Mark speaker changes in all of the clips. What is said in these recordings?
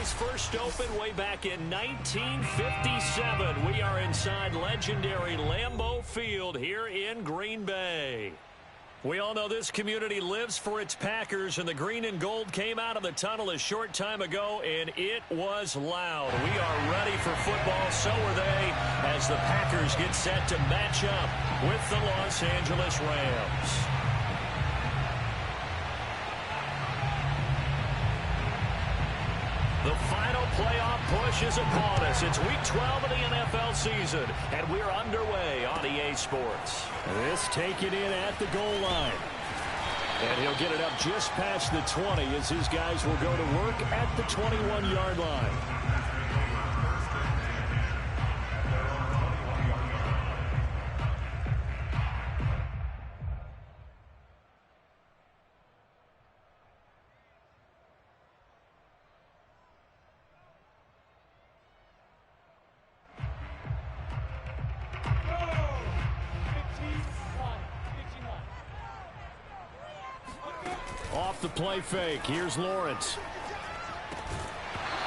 Speaker 1: was first opened way back in 1957. We are inside legendary Lambeau Field here in Green Bay. We all know this community lives for its Packers, and the green and gold came out of the tunnel a short time ago, and it was loud. We are ready for football, so are they, as the Packers get set to match up with the Los Angeles Rams. The final playoff push is upon us. It's Week 12 of the NFL season, and we're underway on EA Sports. This taken in at the goal line. And he'll get it up just past the 20 as his guys will go to work at the 21-yard line. Off the play fake. Here's Lawrence.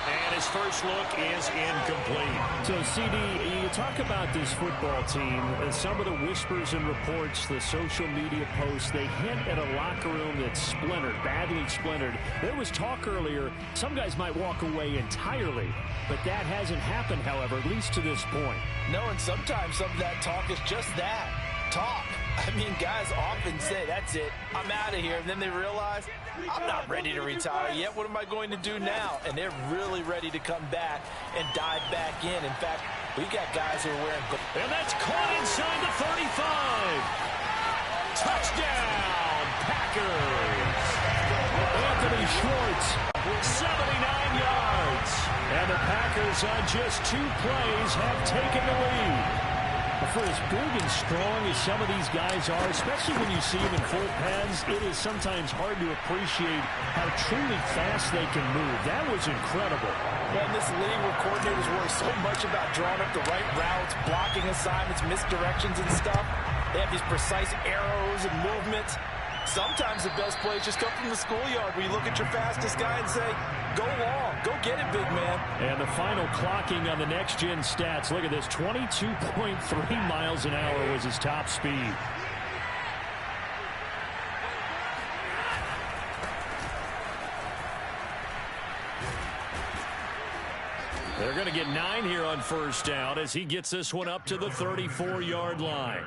Speaker 1: And his first look is incomplete. So, CD, you talk about this football team, and some of the whispers and reports, the social media posts, they hint at a locker room that's splintered, badly splintered. There was talk earlier, some guys might walk away entirely, but that hasn't happened, however, at least to this point.
Speaker 2: No, and sometimes some of that talk is just that, talk. I mean, guys often say, that's it, I'm out of here. And then they realize, I'm not ready to retire yet. What am I going to do now? And they're really ready to come back and dive back in. In fact, we got guys who are wearing gold.
Speaker 1: And that's caught inside the 35. Touchdown, Packers. Anthony Schwartz, 79 yards. And the Packers on just 2 plays have taken the lead. For as big and strong as some of these guys are, especially when you see them in full pads, it is sometimes hard to appreciate how truly fast they can move. That was incredible.
Speaker 2: Well, in this league where coordinators worry so much about drawing up the right routes, blocking assignments, misdirections and stuff, they have these precise arrows and movements. Sometimes the best plays just come from the schoolyard where you look at your fastest guy and say, go long, go get it, big man.
Speaker 1: And the final clocking on the next-gen stats. Look at this, 22.3 miles an hour was his top speed. They're going to get 9 here on first down as he gets this one up to the 34-yard line.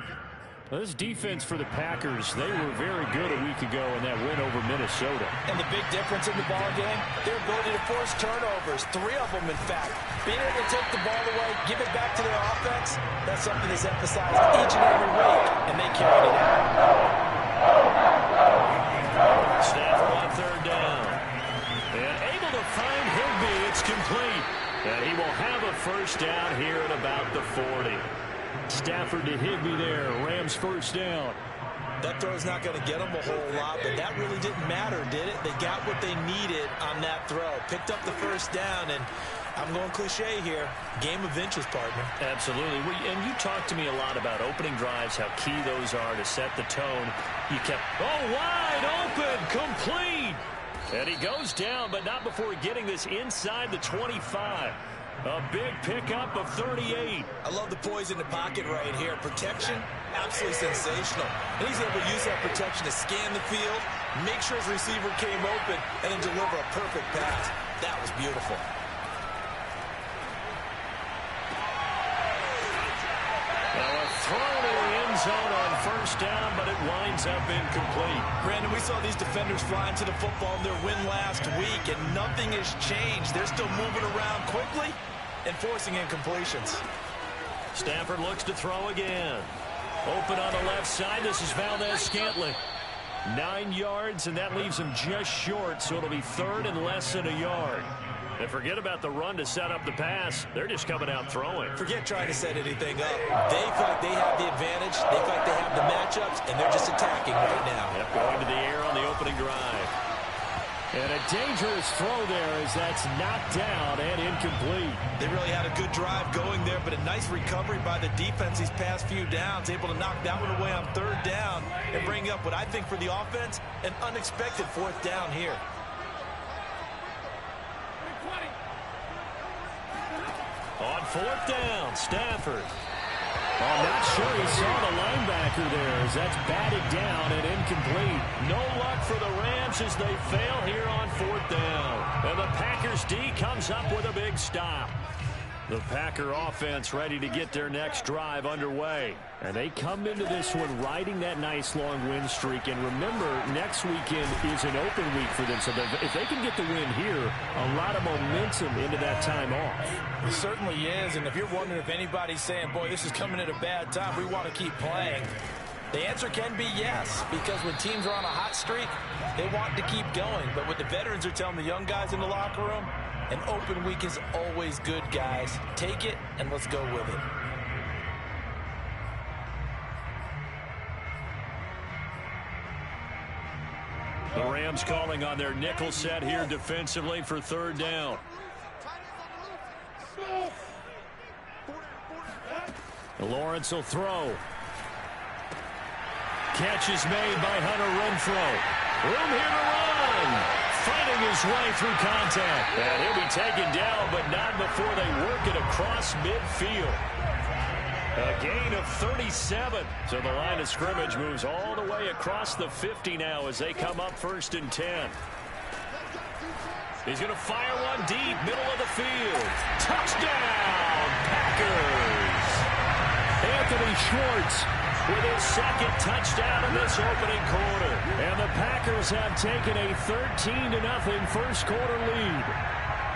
Speaker 1: Well, this defense for the Packers, they were very good a week ago in that win over Minnesota.
Speaker 2: And the big difference in the ball game, their ability to force turnovers, 3 of them in fact. Being able to take the ball away, give it back to their offense, that's something that's emphasized each and every week, and they carried it out.
Speaker 1: Stafford on third down. And able to find Higbee, it's complete. And he will have a first down here at about the 40. Stafford to Higbee there. Rams first down.
Speaker 2: That throw's not going to get them a whole lot, but that really didn't matter, did it? They got what they needed on that throw. Picked up the first down, and I'm going cliche here. Game of inches, partner.
Speaker 1: Absolutely. And you talked to me a lot about opening drives, how key those are to set the tone. You kept, wide open, complete. And he goes down, but not before getting this inside the 25. A big pickup of 38.
Speaker 2: I love the poise in the pocket right here. Protection, absolutely sensational. And he's able to use that protection to scan the field, make sure his receiver came open, and then deliver a perfect pass. That was beautiful.
Speaker 1: Well, a throw to the end zone on first down, but it winds up incomplete.
Speaker 2: Brandon, we saw these defenders flying to the football in their win last week, and nothing has changed. They're still moving around quickly and forcing incompletions.
Speaker 1: Stafford looks to throw again. Open on the left side. This is Valdez-Scantling. 9 yards, and that leaves him just short, so it'll be third and less than a yard. And forget about the run to set up the pass. They're just coming out throwing.
Speaker 2: Forget trying to set anything up. They feel like they have the advantage. They feel like they have the matchups, and they're just attacking right now.
Speaker 1: Yep, going to the air on the opening drive. And a dangerous throw there as that's knocked down and incomplete.
Speaker 2: They really had a good drive going there, but a nice recovery by the defense these past few downs. Able to knock that one away on third down and bring up what I think for the offense, an unexpected fourth down here.
Speaker 1: 4th down. Stafford. I'm not sure he saw the linebacker there as that's batted down and incomplete. No luck for the Rams as they fail here on 4th down. And the Packers D comes up with a big stop. The Packer offense ready to get their next drive underway. And they come into this one riding that nice long win streak. And remember, next weekend is an open week for them. So if they can get the win here, a lot of momentum into that time off.
Speaker 2: It certainly is. And if you're wondering if anybody's saying, boy, this is coming at a bad time, we want to keep playing, the answer can be yes. Because when teams are on a hot streak, they want to keep going. But what the veterans are telling the young guys in the locker room, an open week is always good, guys. Take it, and let's go with it.
Speaker 1: The Rams calling on their nickel set here defensively for 3rd down. Lawrence will throw. Catch is made by Hunter Renfrow. Room here to run. Fighting his way through contact. And he'll be taken down, but not before they work it across midfield. A gain of 37. So the line of scrimmage moves all the way across the 50 now as they come up 1st and 10. He's going to fire one deep, middle of the field. Touchdown, Packers! Anthony Schwartz with his 2nd touchdown in this opening quarter. And the Packers have taken a 13-0 first quarter lead.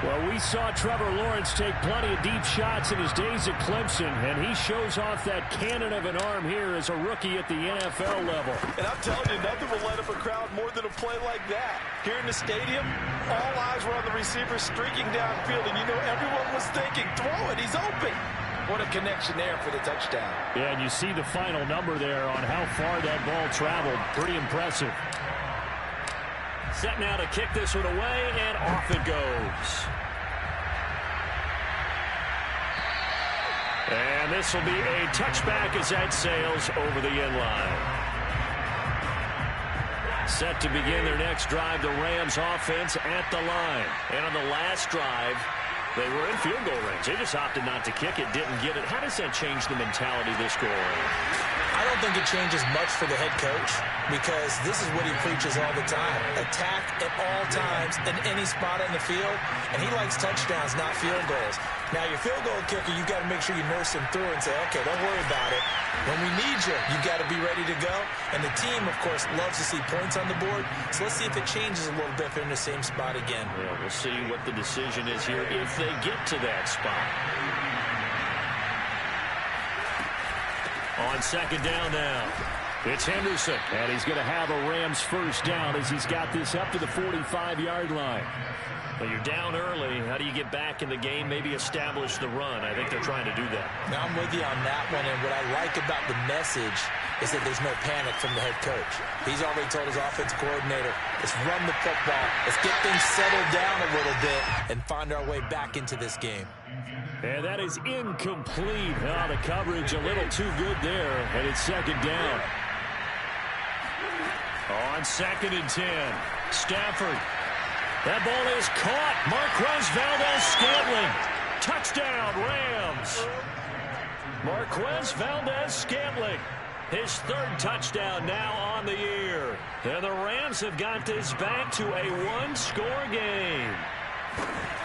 Speaker 1: Well, we saw Trevor Lawrence take plenty of deep shots in his days at Clemson, and he shows off that cannon of an arm here as a rookie at the NFL level.
Speaker 2: And I'm telling you, nothing will light up a crowd more than a play like that. Here in the stadium, all eyes were on the receiver streaking downfield, and you know everyone was thinking, throw it, he's open. What a connection there for the touchdown.
Speaker 1: Yeah, and you see the final number there on how far that ball traveled. Pretty impressive. Set now to kick this one away, and off it goes. And this will be a touchback as that sails over the end line. Set to begin their next drive, the Rams offense at the line. And on the last drive, they were in field goal range. They just opted not to kick it, didn't get it. How does that change the mentality this go around?
Speaker 2: I don't think it changes much for the head coach because this is what he preaches all the time. Attack at all times in any spot on the field, and he likes touchdowns, not field goals. Now, your field goal kicker, you've got to make sure you nurse him through and say, okay, don't worry about it. When we need you, you've got to be ready to go. And the team, of course, loves to see points on the board. So let's see if it changes a little bit if they're in the same spot again.
Speaker 1: Yeah, we'll see what the decision is here if they get to that spot. On 2nd down now, it's Henderson. And he's going to have a Rams first down as he's got this up to the 45-yard line. Well, you're down early. How do you get back in the game, maybe establish the run? I think they're trying to do that.
Speaker 2: Now, I'm with you on that one, and what I like about the message is that there's no panic from the head coach. He's already told his offensive coordinator, let's run the football, let's get things settled down a little bit and find our way back into this game.
Speaker 1: And that is incomplete. Oh, the coverage a little too good there, and it's 2nd down. On 2nd and 10, Stafford. That ball is caught. Marquez Valdez-Scantling. Touchdown, Rams. Marquez Valdez-Scantling. His 3rd touchdown now on the year. And the Rams have got this back to a 1-score game.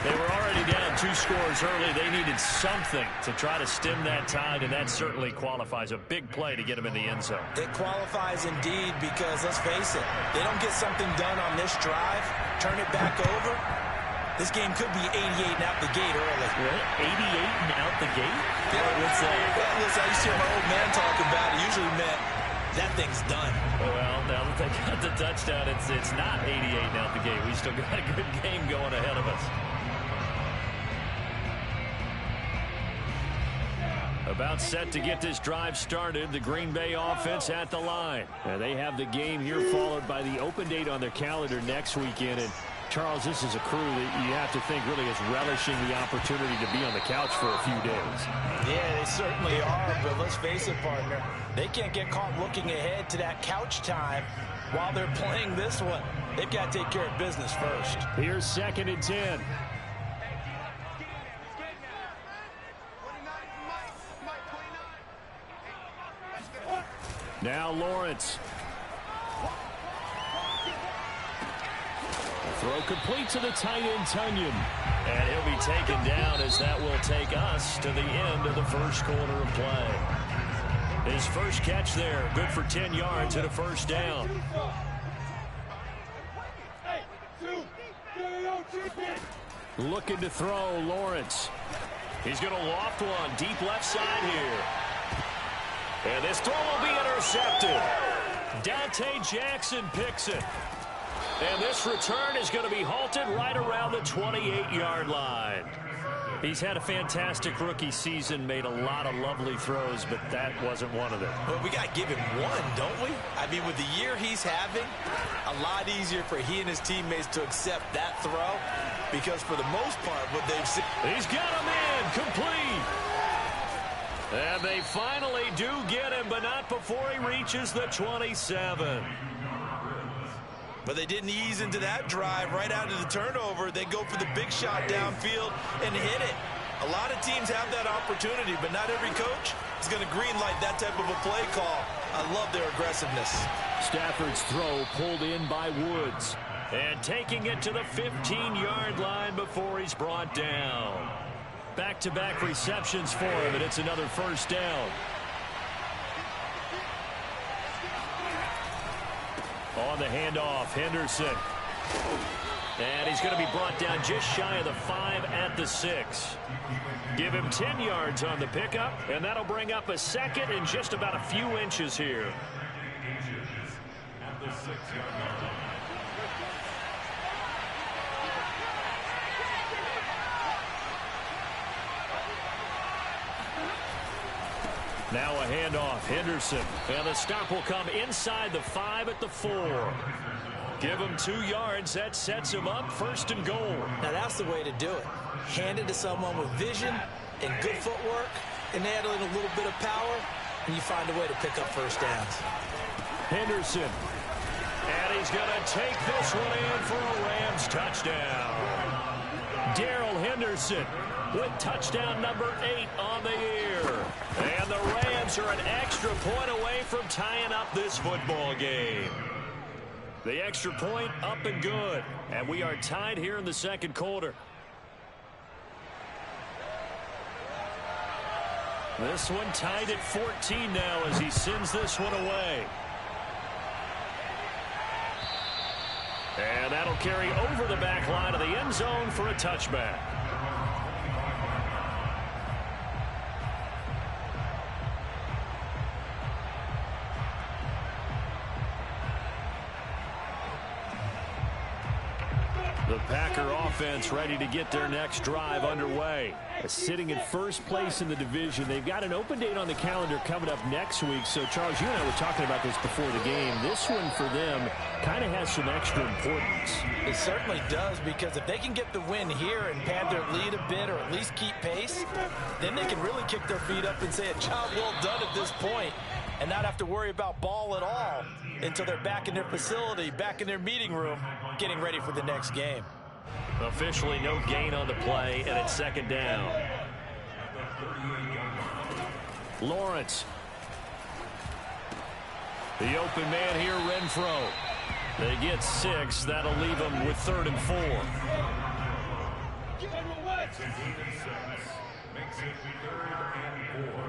Speaker 1: They were already down 2 scores early. They needed something to try to stem that tide, and that certainly qualifies. A big play to get them in the end zone.
Speaker 2: It qualifies indeed because, let's face it, they don't get something done on this drive, turn it back over, this game could be 88 and out the gate early.
Speaker 1: What? 88 and out the gate?
Speaker 2: Yeah.
Speaker 1: What's that?
Speaker 2: Well, listen, I used to hear my old man talk about it. Usually meant that thing's done.
Speaker 1: Well, now that they got the touchdown, it's not 88 and out the gate. We still got a good game going ahead of us. About set to get this drive started, the Green Bay offense at the line. They have the game here followed by the open date on their calendar next weekend. And Charles, this is a crew that you have to think really is relishing the opportunity to be on the couch for a few days.
Speaker 2: Yeah, they certainly are, but let's face it, partner. They can't get caught looking ahead to that couch time while they're playing this one. They've got to take care of business first.
Speaker 1: Here's 2nd and 10. Now Lawrence. Throw complete to the tight end, Tunyon. And he'll be taken down as that will take us to the end of the first quarter of play. His first catch there, good for 10 yards and a first down. Looking to throw, Lawrence. He's going to loft one deep left side here. And this throw will be intercepted. Dante Jackson picks it. And this return is going to be halted right around the 28-yard line. He's had a fantastic rookie season, made a lot of lovely throws, but that wasn't one of them.
Speaker 2: Well, we got to give him one, don't we? I mean, with the year he's having, a lot easier for he and his teammates to accept that throw, because for the most part, what they've seen...
Speaker 1: He's got him in, complete. And they finally do get him, but not before he reaches the 27.
Speaker 2: But they didn't ease into that drive right out of the turnover. They go for the big shot downfield and hit it. A lot of teams have that opportunity, but not every coach is going to greenlight that type of a play call. I love their aggressiveness.
Speaker 1: Stafford's throw pulled in by Woods. And taking it to the 15-yard line before he's brought down. Back-to-back receptions for him, and it's another first down. On the handoff, Henderson. And he's going to be brought down just shy of the 5 at the 6. Give him 10 yards on the pickup, and that'll bring up a second and just about a few inches here. At the 6-yard line. Now a handoff, Henderson. And the stop will come inside the 5 at the 4. Give him 2 yards. That sets him up first and goal.
Speaker 2: Now that's the way to do it. Hand it to someone with vision and good footwork, and add in a little bit of power, and you find a way to pick up first downs.
Speaker 1: Henderson. And he's going to take this one in for a Rams touchdown. Darrell Henderson with touchdown number 8 on the year. And the Rams are an extra point away from tying up this football game. The extra point up and good. And we are tied here in the second quarter. This one tied at 14 now as he sends this one away. And that'll carry over the back line of the end zone for a touchback. The Packer offense ready to get their next drive underway. Sitting in first place in the division. They've got an open date on the calendar coming up next week. So, Charles, you and I were talking about this before the game. This one for them kind of has some extra importance.
Speaker 2: It certainly does, because if they can get the win here and pad their lead a bit or at least keep pace, then they can really kick their feet up and say a job well done at this point and not have to worry about ball at all until they're back in their facility, back in their meeting room, getting ready for the next game.
Speaker 1: Officially no gain on the play, and it's second down. Lawrence. The open man here, Renfro. They get 6. That'll leave them with 3rd and 4. Makes it 3rd and 4.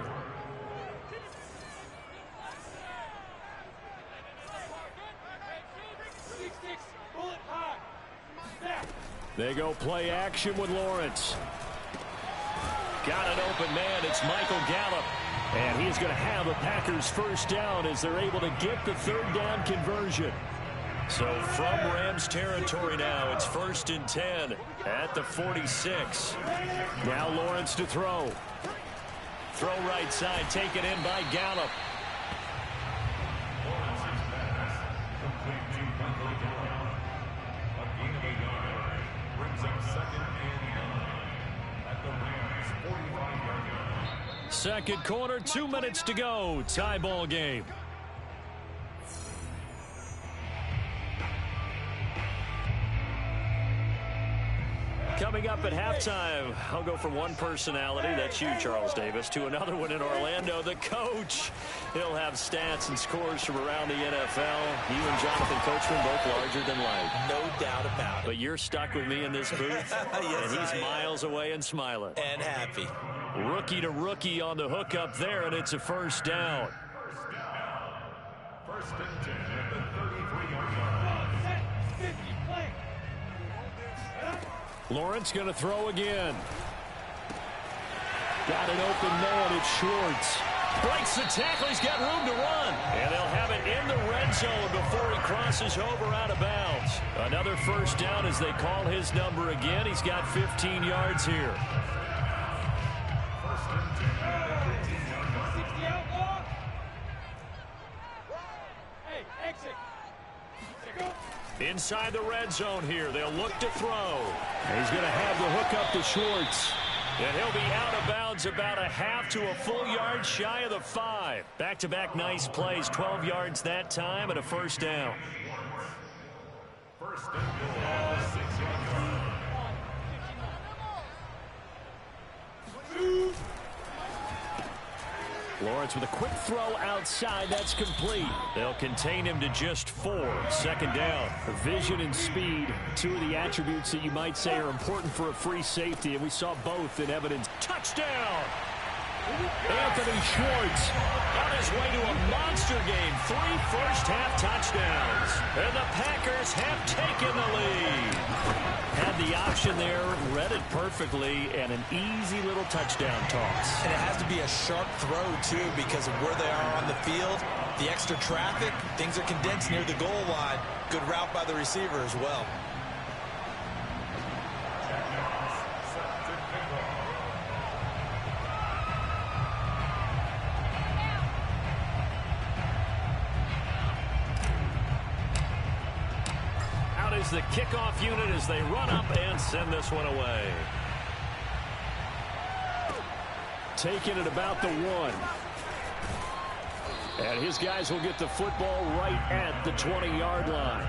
Speaker 1: They go play action with Lawrence. Got an open man. It's Michael Gallup. And he's going to have the Packers first down as they're able to get the 3rd down conversion. So from Rams territory now, it's 1st and 10 at the 46. Now Lawrence to throw. Throw right side, taken in by Gallup. Second quarter, 2 minutes to go. Tie ball game. Coming up at halftime, I'll go from one personality, that's you, Charles Davis, to another one in Orlando, the coach. He'll have stats and scores from around the NFL. You and Jonathan Coachman both larger than life.
Speaker 2: No doubt about it.
Speaker 1: But you're stuck with me in this booth,
Speaker 2: yes,
Speaker 1: and he's miles away and smiling.
Speaker 2: And happy.
Speaker 1: Rookie to rookie on the hookup there, and it's a first down.
Speaker 3: First and 10 at the 33-yard line.
Speaker 1: Lawrence going to throw again. Got an open man. It's Schwartz. Breaks the tackle. He's got room to run. And they'll have it in the red zone before he crosses over out of bounds. Another first down as they call his number again. He's got 15 yards here.
Speaker 3: First and 10 at the 15-yard line.
Speaker 4: Hey, exit.
Speaker 1: Inside the red zone here. They'll look to throw. And he's going to have the hook up to Schwartz. And he'll be out of bounds about a half to a full yard shy of the 5. Back-to-back nice plays. 12 yards that time and a first down.
Speaker 3: First and goal on the 6-yard line.
Speaker 1: Lawrence with a quick throw outside. That's complete. They'll contain him to just 4. Second down.
Speaker 5: Vision and speed, two of the attributes that you might say are important for a free safety, and we saw both in evidence.
Speaker 1: Touchdown!
Speaker 5: Anthony Schwartz
Speaker 1: On his way to a monster game. 3 first-half touchdowns. And the Packers have taken the lead. Had the option there, read it perfectly, and an easy little touchdown toss.
Speaker 2: And it has to be a sharp throw, too, because of where they are on the field. The extra traffic, things are condensed near the goal line. Good route by the receiver as well.
Speaker 1: Is the kickoff unit as they run up and send this one away.
Speaker 5: taking it about the 1. And his guys will get the football right at the 20-yard line.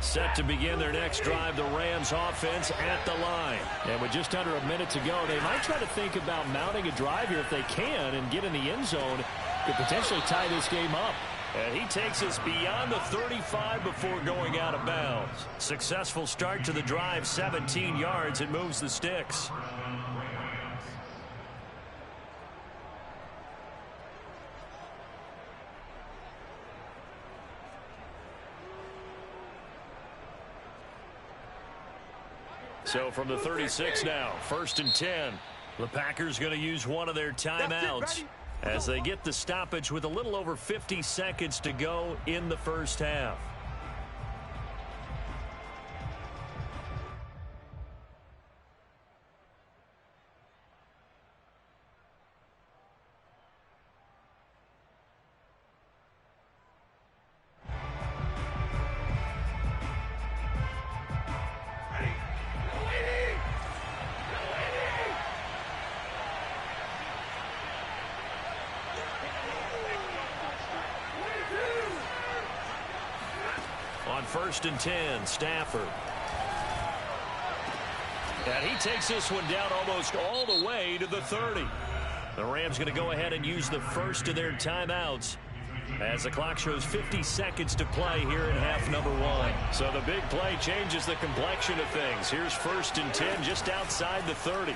Speaker 1: Set to begin their next drive, the Rams offense at the line.
Speaker 5: And with just under a minute to go, they might try to think about mounting a drive here if they can and get in the end zone. Could potentially tie this game up.
Speaker 1: And he takes us beyond the 35 before going out of bounds. Successful start to the drive, 17 yards, and moves the sticks. So from the 36 now, 1st and 10. The Packers going to use one of their timeouts as they get the stoppage with a little over 50 seconds to go in the first half. On 1st and 10, Stafford. And he takes this one down almost all the way to the 30. The Rams going to go ahead and use the first of their timeouts as the clock shows 50 seconds to play here in half number 1. So the big play changes the complexion of things. Here's 1st and 10 just outside the 30.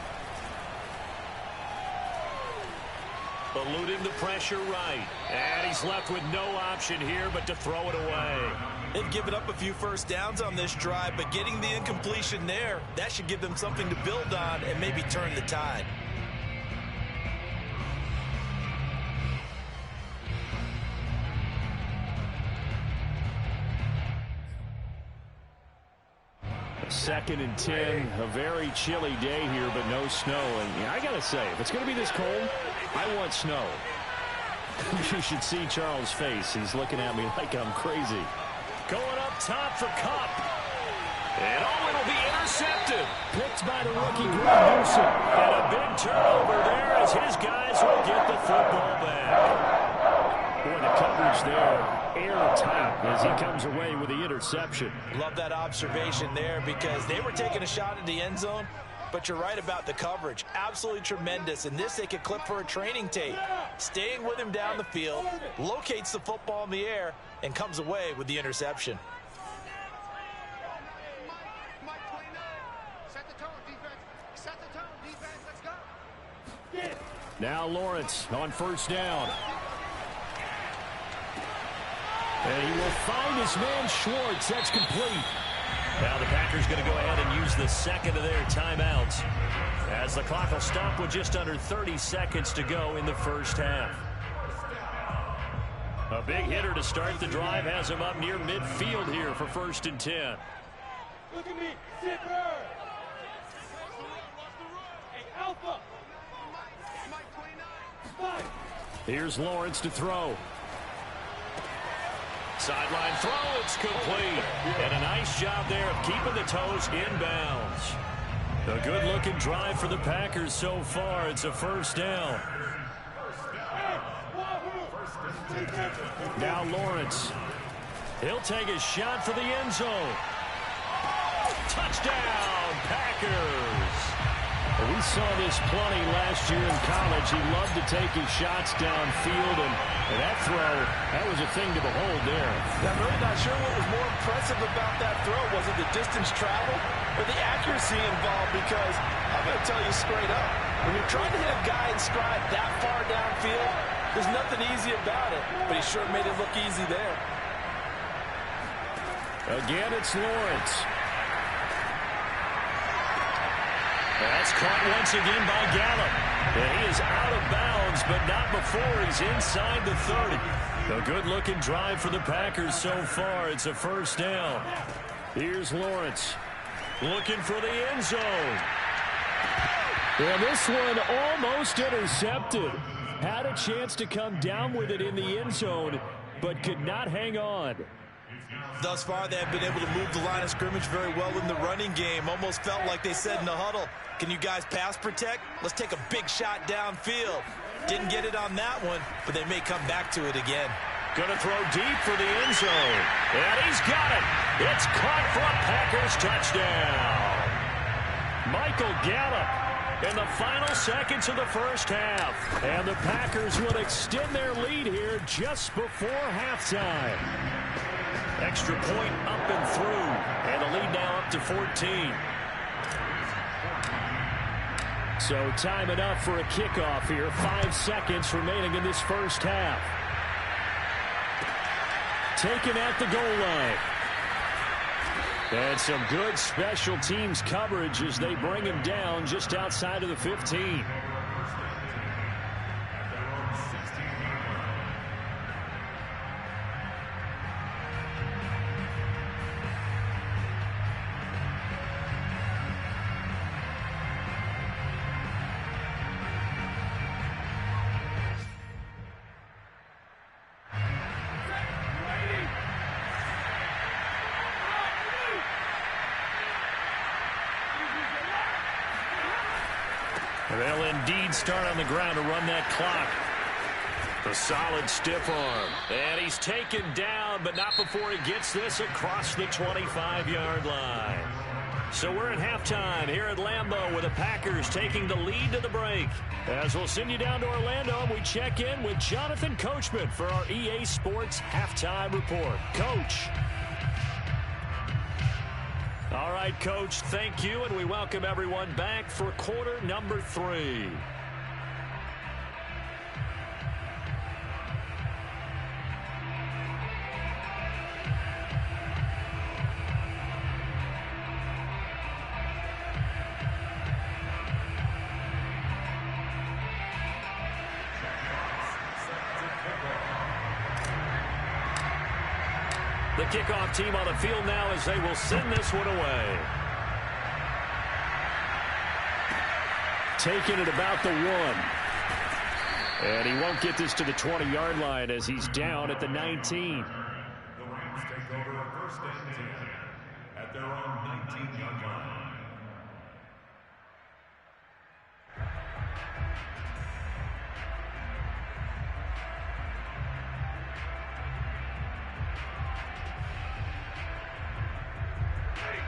Speaker 1: Eluding the pressure right. And he's left with no option here but to throw it away.
Speaker 2: They've given up a few first downs on this drive, but getting the incompletion there, that should give them something to build on and maybe turn the tide.
Speaker 5: Second and 10, a very chilly day here, but no snow. And I got to say, if it's going to be this cold, I want snow. You should see Charles' face. He's looking at me like I'm crazy.
Speaker 1: Going up top for Cup. And it'll be intercepted.
Speaker 5: Picked by the rookie, Greg Newsom.
Speaker 1: And a big turnover there as his guys will get the football back.
Speaker 5: Boy, the coverage there, airtight as he comes away with the interception.
Speaker 2: Love that observation there because they were taking a shot at the end zone, but you're right about the coverage. Absolutely tremendous. And this they could clip for a training tape. Staying with him down the field, locates the football in the air, and comes away with the interception.
Speaker 5: Now Lawrence on first down. And he will find his man Schwartz. That's complete.
Speaker 1: Now the Packers going to go ahead and use the second of their timeouts as the clock will stop with just under 30 seconds to go in the first half. A big hitter to start the drive has him up near midfield here for 1st and 10.
Speaker 4: Look at me, zipper. Hey, Alpha.
Speaker 5: Here's Lawrence to throw.
Speaker 1: Sideline throw, it's complete. And a nice job there of keeping the toes inbounds. A good-looking drive for the Packers so far. It's a first down.
Speaker 5: Now Lawrence.
Speaker 1: He'll take a shot for the end zone. Touchdown, Packers.
Speaker 5: We saw this plenty last year in college. He loved to take his shots downfield, and that throw, that was a thing to behold there.
Speaker 2: I'm really not sure what was more impressive about that throw. Was it the distance traveled or the accuracy involved? Because I'm going to tell you straight up, when you're trying to hit a guy in stride that far downfield, there's nothing easy about it. But he sure made it look easy there.
Speaker 5: Again, it's Lawrence.
Speaker 1: That's caught once again by Gallup. And he is out of bounds, but not before he's inside the 30. A good-looking drive for the Packers so far. It's a first down.
Speaker 5: Here's Lawrence.
Speaker 1: Looking for the end zone.
Speaker 5: And this one almost intercepted. Had a chance to come down with it in the end zone, but could not hang on.
Speaker 2: Thus far, they have been able to move the line of scrimmage very well in the running game. Almost felt like they said in the huddle, can you guys pass protect? Let's take a big shot downfield. Didn't get it on that one, but they may come back to it again.
Speaker 1: Going to throw deep for the end zone. And he's got it. It's caught for a Packers touchdown. Michael Gallup in the final seconds of the first half. And the Packers will extend their lead here just before halftime. Extra point up and through. And the lead now up to 14.
Speaker 5: So time enough for a kickoff here. 5 seconds remaining in this first half. Taken at the goal line. And some good special teams coverage as they bring him down just outside of the 15.
Speaker 1: They'll indeed start on the ground to run that clock. A solid stiff arm. And he's taken down, but not before he gets this across the 25-yard line. So we're at halftime here at Lambeau with the Packers taking the lead to the break. As we'll send you down to Orlando, and we check in with Jonathan Coachman for our EA Sports Halftime Report. Coach. All right, Coach, thank you, and we welcome everyone back for quarter number 3. The kickoff team on the field now as they will send this one away.
Speaker 5: Taking it about the 1. And he won't get this to the 20-yard line as he's down at the 19.
Speaker 3: The Rams take over first and 10 at their own 19-yard line.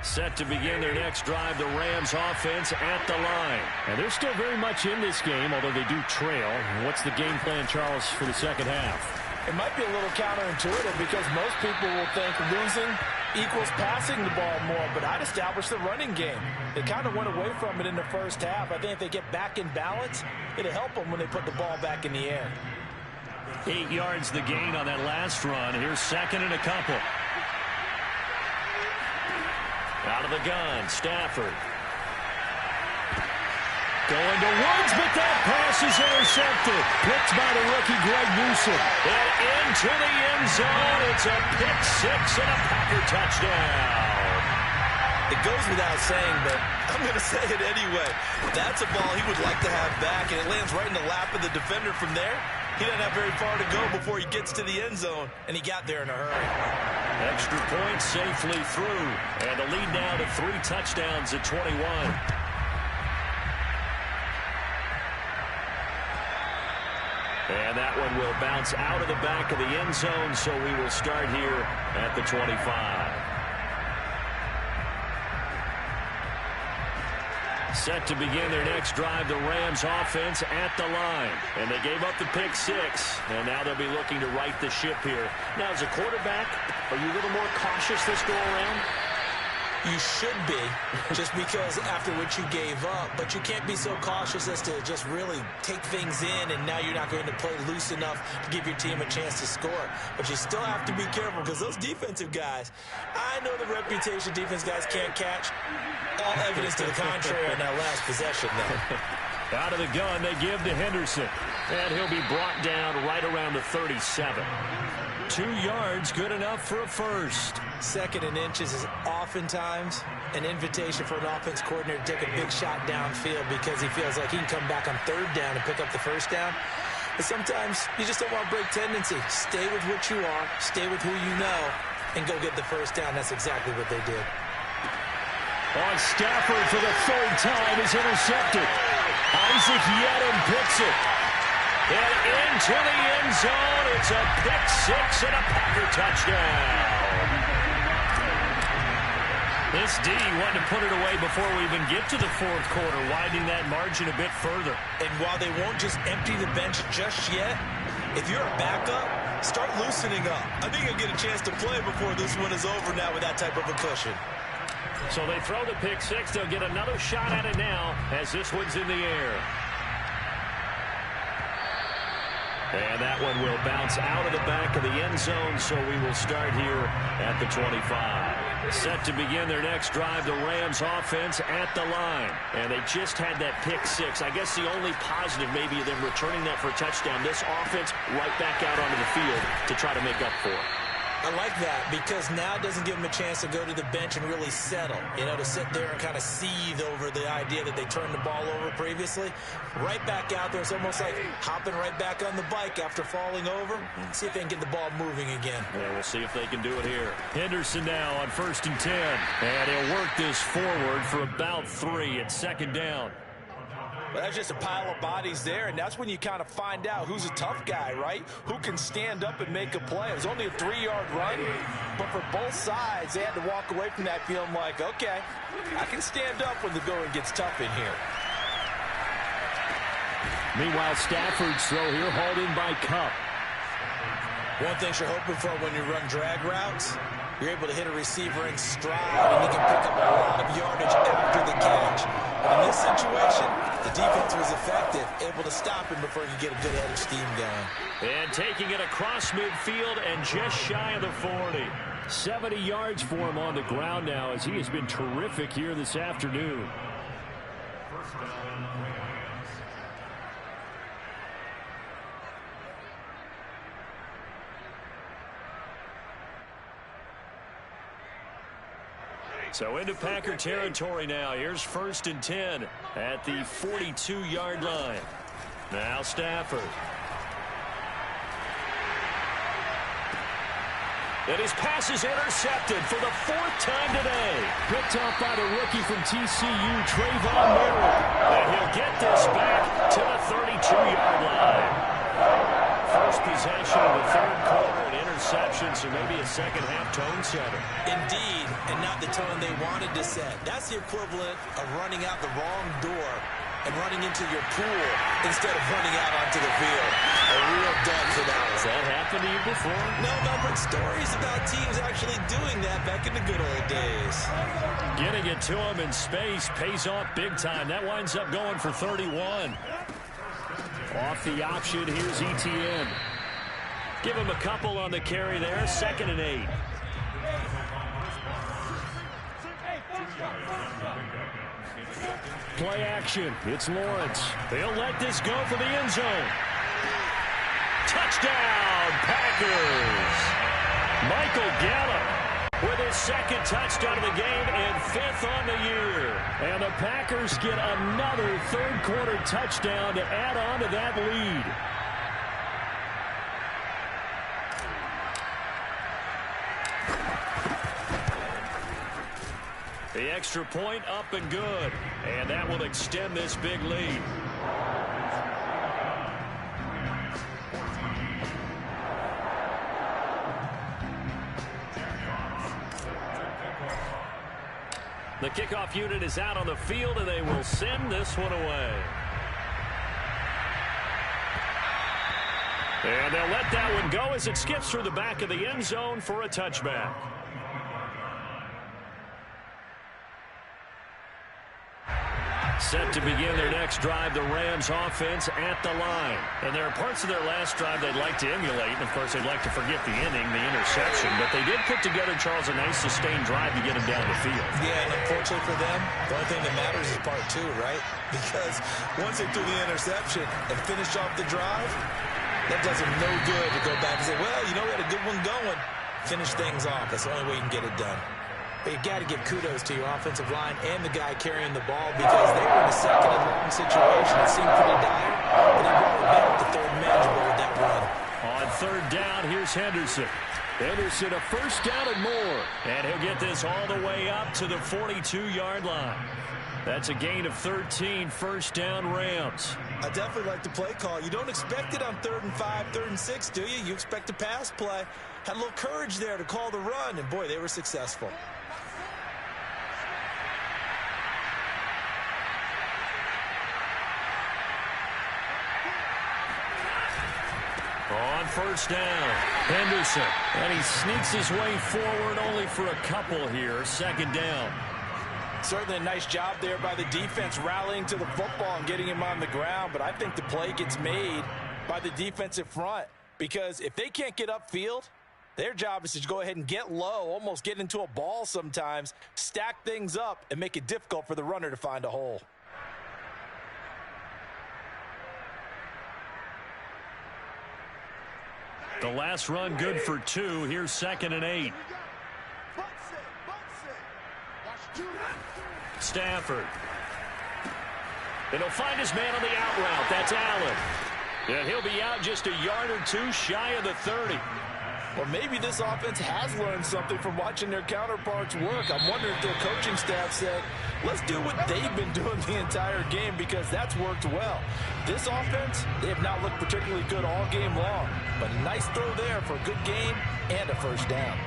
Speaker 1: Set to begin their next drive, the Rams offense at the line.
Speaker 5: And they're still very much in this game, although they do trail. What's the game plan, Charles, for the second half?
Speaker 2: It might be a little counterintuitive because most people will think losing equals passing the ball more, but I'd establish the running game. They kind of went away from it in the first half. I think if they get back in balance, it'll help them when they put the ball back in the air.
Speaker 1: 8 yards the gain on that last run. Here's second and a couple. Out of the gun, Stafford. Going to Woods, but that pass is intercepted. Picked by the rookie Greg Newsome. And into the end zone. It's a pick six and a Packer touchdown.
Speaker 2: It goes without saying, but I'm going to say it anyway. That's a ball he would like to have back, and it lands right in the lap of the defender from there. He doesn't have very far to go before he gets to the end zone, and he got there in a hurry.
Speaker 1: Extra point safely through. And the lead now to 3 touchdowns at 21. And that one will bounce out of the back of the end zone, so we will start here at the 25. Set to begin their next drive, the Rams offense at the line. And they gave up the pick six, and now they'll be looking to right the ship here. Now, as a quarterback, are you a little more cautious this go around?
Speaker 2: You should be, just because after what you gave up, but you can't be so cautious as to just really take things in, and now you're not going to play loose enough to give your team a chance to score. But you still have to be careful because those defensive guys, I know the reputation defense guys can't catch. All evidence to the contrary on that last possession, though.
Speaker 1: Out of the gun, they give to Henderson. And he'll be brought down right around the 37. 2 yards, good enough for a first.
Speaker 2: Second and inches is oftentimes an invitation for an offense coordinator to take a big shot downfield because he feels like he can come back on third down and pick up the first down. But sometimes you just don't want to break tendency. Stay with what you are, stay with who you know, and go get the first down. That's exactly what they did.
Speaker 1: On Stafford for the third time is intercepted. Isaac Yedem picks it. And into the end zone, it's a pick six and a Packer touchdown. This D wanted to put it away before we even get to the fourth quarter, widening that margin a bit further.
Speaker 2: And while they won't just empty the bench just yet, if you're a backup, start loosening up. I think you'll get a chance to play before this one is over now with that type of a cushion.
Speaker 1: So they throw the pick six. They'll get another shot at it now as this one's in the air. And that one will bounce out of the back of the end zone, so we will start here at the 25. Set to begin their next drive, the Rams offense at the line. And they just had that pick six. I guess the only positive maybe of them returning that for a touchdown. This offense right back out onto the field to try to make up for it.
Speaker 2: I like that because now it doesn't give them a chance to go to the bench and really settle, you know, to sit there and kind of seethe over the idea that they turned the ball over previously. Right back out there, it's almost like hopping right back on the bike after falling over. See if they can get the ball moving again.
Speaker 1: Yeah, we'll see if they can do it here. Henderson now on 1st and 10. And he'll work this forward for about 3 at second down.
Speaker 2: But that's just a pile of bodies there, and that's when you kind of find out who's a tough guy, right? Who can stand up and make a play. It was only a 3-yard run, but for both sides, they had to walk away from that feeling like, okay, I can stand up when the going gets tough in here.
Speaker 5: Meanwhile, Stafford's throw here hauled in by Kupp.
Speaker 2: One thing you're hoping for when you run drag routes, you're able to hit a receiver in stride, and he can pick up a lot of yardage after the catch. But in this situation, the defense was effective, able to stop him before he could get a good head of steam going.
Speaker 1: And taking it across midfield and just shy of the 40.
Speaker 5: 70 yards for him on the ground now as he has been terrific here this afternoon.
Speaker 3: First down, Rams.
Speaker 1: So into Packer territory now. Here's 1st and 10 at the 42-yard line. Now Stafford. And his pass is intercepted for the 4th time today.
Speaker 5: Picked off by the rookie from TCU, Trayvon Merritt.
Speaker 1: And he'll get this back to the 32-yard line. First possession of the 3rd quarter, an interception, so maybe a second-half tone setter.
Speaker 2: Indeed, and not the tone they wanted to set. That's the equivalent of running out the wrong door and running into your pool instead of running out onto the field. A real dud for that one.
Speaker 1: Has that happened to you before?
Speaker 2: No, but stories about teams actually doing that back in the good old days.
Speaker 1: Getting it to him in space pays off big time. That winds up going for 31. Off the option, here's ETN. Give him a couple on the carry there, 2nd and 8.
Speaker 5: Play action. It's Lawrence.
Speaker 1: They'll let this go for the end zone. Touchdown, Packers. Michael Gallup with his 2nd touchdown of the game and 5th on the year.
Speaker 5: And the Packers get another 3rd quarter touchdown to add on to that lead.
Speaker 1: The extra point up and good. And that will extend this big lead. The kickoff unit is out on the field, and they will send this one away. And they'll let that one go as it skips through the back of the end zone for a touchback. Set to begin their next drive, the Rams offense at the line. And there are parts of their last drive they'd like to emulate. And, of course, they'd like to forget the inning, the interception. But they did put together, Charles, a nice sustained drive to get him down the field.
Speaker 2: Yeah, and unfortunately for them, the only thing that matters is part 2, right? Because once they threw the interception and finished off the drive, that does them no good to go back and say, well, you know, we had a good one going. Finish things off. That's the only way you can get it done. But you've got to give kudos to your offensive line and the guy carrying the ball because they were in a 2nd and long situation. It seemed pretty dire, but they brought it back to 3rd manageable with that run.
Speaker 1: On 3rd down, here's Henderson.
Speaker 5: Henderson, a 1st down and more.
Speaker 1: And he'll get this all the way up to the 42-yard line. That's a gain of 13, 1st down Rams.
Speaker 2: I definitely like the play call. You don't expect it on 3rd and 5, 3rd and 6, do you? You expect a pass play. Had a little courage there to call the run, and boy, they were successful.
Speaker 1: On 1st down, Henderson. And he sneaks his way forward only for a couple here. 2nd down.
Speaker 2: Certainly a nice job there by the defense rallying to the football and getting him on the ground. But I think the play gets made by the defensive front. Because if they can't get upfield, their job is to go ahead and get low, almost get into a ball sometimes, stack things up, and make it difficult for the runner to find a hole.
Speaker 1: The last run good for 2. Here's 2nd and 8. Stafford. And he'll find his man on the out route. That's Allen. And he'll be out just a yard or 2 shy of the 30.
Speaker 2: Well, maybe this offense has learned something from watching their counterparts work. I'm wondering if their coaching staff said, let's do what they've been doing the entire game because that's worked well. This offense, they have not looked particularly good all game long. But a nice throw there for a good game and a 1st down.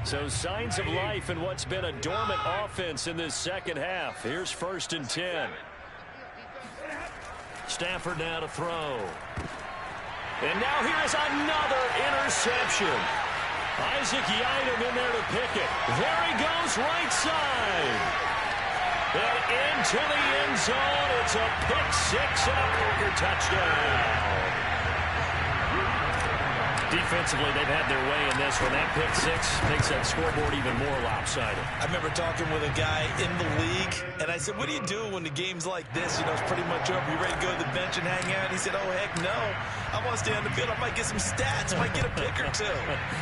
Speaker 1: So signs of life in what's been a dormant offense in this 2nd half. Here's 1st and 10. Stafford now to throw. And now here is another interception. Isaac Yiadom in there to pick it. There he goes, right side. And into the end zone. It's a pick 6 and a Packer touchdown. Defensively, they've had their way in this one. That pick 6 makes that scoreboard even more lopsided.
Speaker 2: I remember talking with a guy in the league, and I said, what do you do when the game's like this? You know, it's pretty much over. You ready to go to the bench and hang out? He said, oh, heck no. I want to stay on the field. I might get some stats. Might get a pick or 2.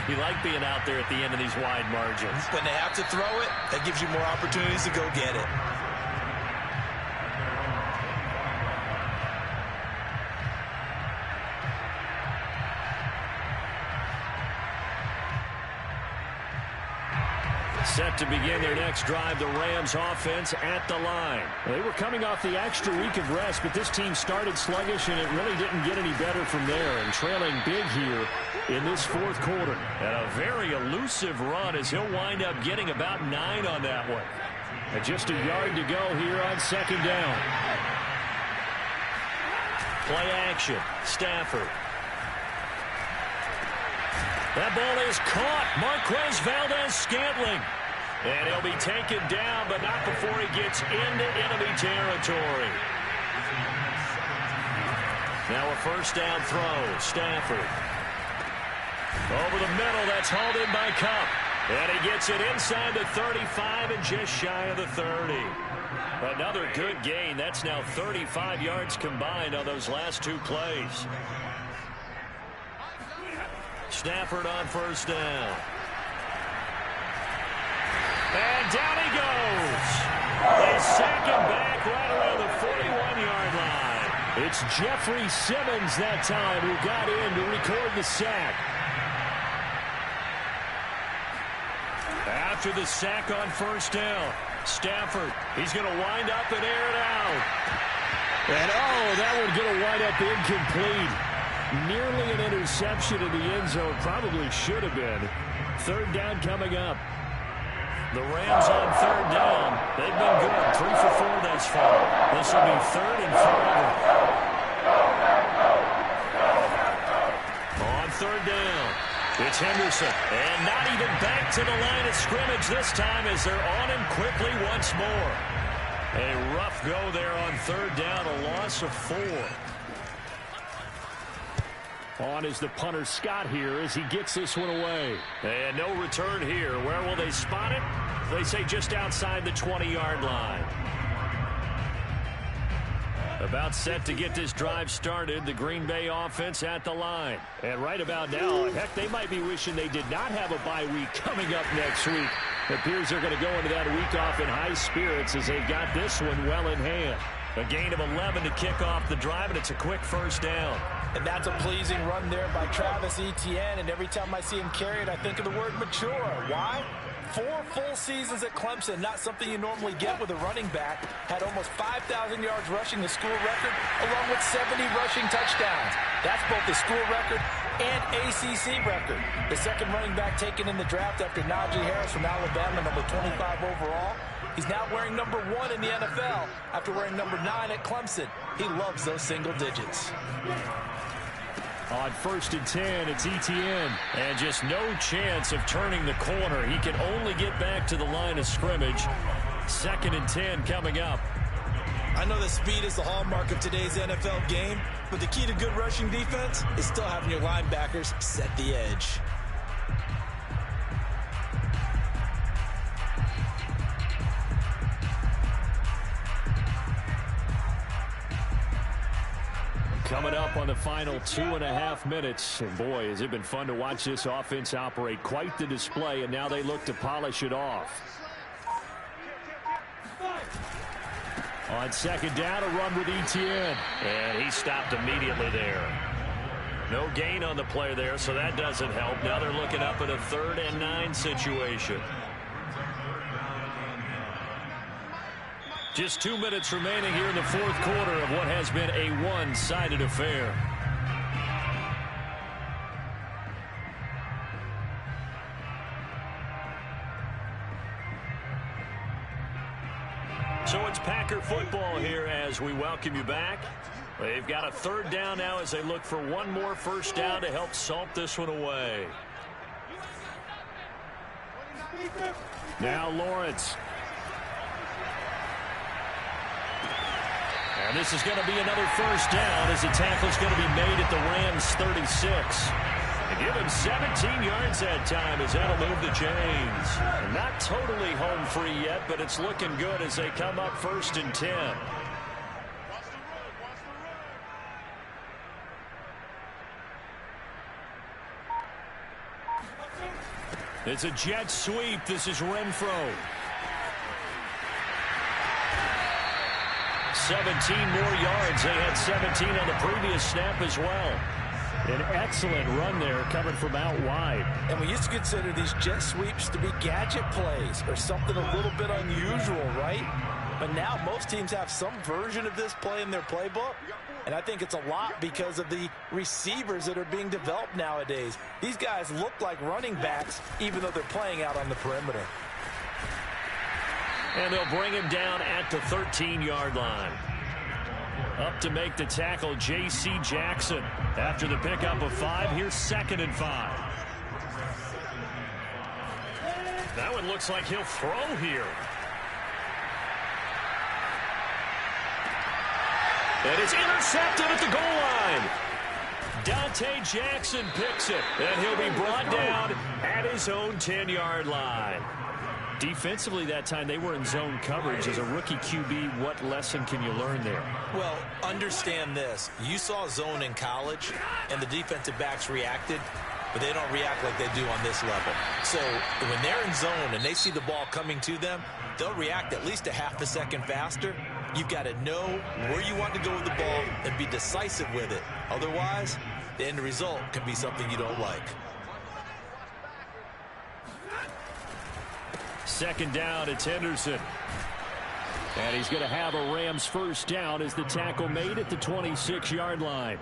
Speaker 1: You like being out there at the end of these wide margins.
Speaker 2: When they have to throw it, that gives you more opportunities to go get it.
Speaker 1: set to begin their next drive, the Rams offense at the line.
Speaker 5: They were coming off the extra week of rest, but this team started sluggish, and it really didn't get any better from there, and trailing big here in this fourth quarter.
Speaker 1: And a very elusive run as he'll wind up getting about 9 on that one.
Speaker 5: And just a yard to go here on second down.
Speaker 1: Play action. Stafford. That ball is caught. Marquez Valdez-Scantling. And he'll be taken down, but not before he gets into enemy territory. Now a first down throw. Stafford. Over the middle, that's hauled in by Kupp. And he gets it inside the 35 and just shy of the 30. Another good gain. That's now 35 yards combined on those last 2 plays. Stafford on first down. And down he goes. They sack him back right around the 41-yard line.
Speaker 5: It's Jeffrey Simmons that time who got in to record the sack.
Speaker 1: After the sack on first down, Stafford, he's going to wind up and air it out.
Speaker 5: And that one's going to wind up incomplete. Nearly an interception in the end zone. Probably should have been. Third down coming up.
Speaker 1: The Rams on third down. They've been good. 3 for 4 thus far. This will be 3rd and forever. On third down, it's Henderson. And not even back to the line of scrimmage this time as they're on him quickly once more. A rough go there on third down. A loss of 4.
Speaker 5: On is the punter Scott here as he gets this one away.
Speaker 1: And no return here. Where will they spot it? They say just outside the 20-yard line. About set to get this drive started. The Green Bay offense at the line. And right about now, heck, they might be wishing they did not have a bye week coming up next week. It appears they're going to go into that week off in high spirits as they've got this one well in hand. A gain of 11 to kick off the drive, and it's a quick first down.
Speaker 2: And that's a pleasing run there by Travis Etienne, and every time I see him carry it, I think of the word mature. Why? 4 full seasons at Clemson, not something you normally get with a running back. Had almost 5,000 yards rushing, the school record, along with 70 rushing touchdowns. That's both the school record and ACC record. The second running back taken in the draft after Najee Harris from Alabama, number 25 overall. He's now wearing number 1 in the NFL after wearing number 9 at Clemson. He loves those single digits.
Speaker 5: On first and 10, it's Etienne.
Speaker 1: And just no chance of turning the corner. He can only get back to the line of scrimmage. 2nd and 10 coming up.
Speaker 6: I know that speed is the hallmark of today's NFL game, but the key to good rushing defense is still having your linebackers set the edge.
Speaker 5: Coming up on the final 2.5 minutes. And boy, has it been fun to watch this offense operate. Quite the display, and now they look to polish it off. On second down, a run with Etienne.
Speaker 1: And he stopped immediately there. No gain on the play there, so that doesn't help. Now they're looking up at a 3rd and 9 situation. Just 2 minutes remaining here in the fourth quarter of what has been a one-sided affair. So it's Packer football here as we welcome you back. They've got a 3rd down now as they look for one more first down to help salt this one away.
Speaker 5: Now Lawrence.
Speaker 1: And this is going to be another first down as the tackle's going to be made at the Rams 36. They give him 17 yards that time as that'll move the chains. And not totally home free yet, but it's looking good as they come up 1st and 10. It's a jet sweep. This is Renfro. 17 more yards. They had 17 on the previous snap as well.
Speaker 5: An excellent run there coming from out wide.
Speaker 2: And we used to consider these jet sweeps to be gadget plays or something a little bit unusual, right? But now most teams have some version of this play in their playbook. And I think it's a lot because of the receivers that are being developed nowadays. These guys look like running backs even though they're playing out on the perimeter.
Speaker 1: And they'll bring him down at the 13-yard line. Up to make the tackle, J.C. Jackson. After the pickup of 5, here's 2nd and 5. That one looks like he'll throw here. And it's intercepted at the goal line. Dante Jackson picks it, and he'll be brought down at his own 10-yard line. Defensively that time, they were in zone coverage. As a rookie QB, what lesson can you learn there?
Speaker 6: Well, understand this. You saw zone in college, and the defensive backs reacted, but they don't react like they do on this level. So when they're in zone and they see the ball coming to them, they'll react at least a half a second faster. You've got to know where you want to go with the ball and be decisive with it. Otherwise, the end result can be something you don't like.
Speaker 5: 2nd down, it's Henderson. And he's going to have a Rams first down as the tackle made at the 26-yard line.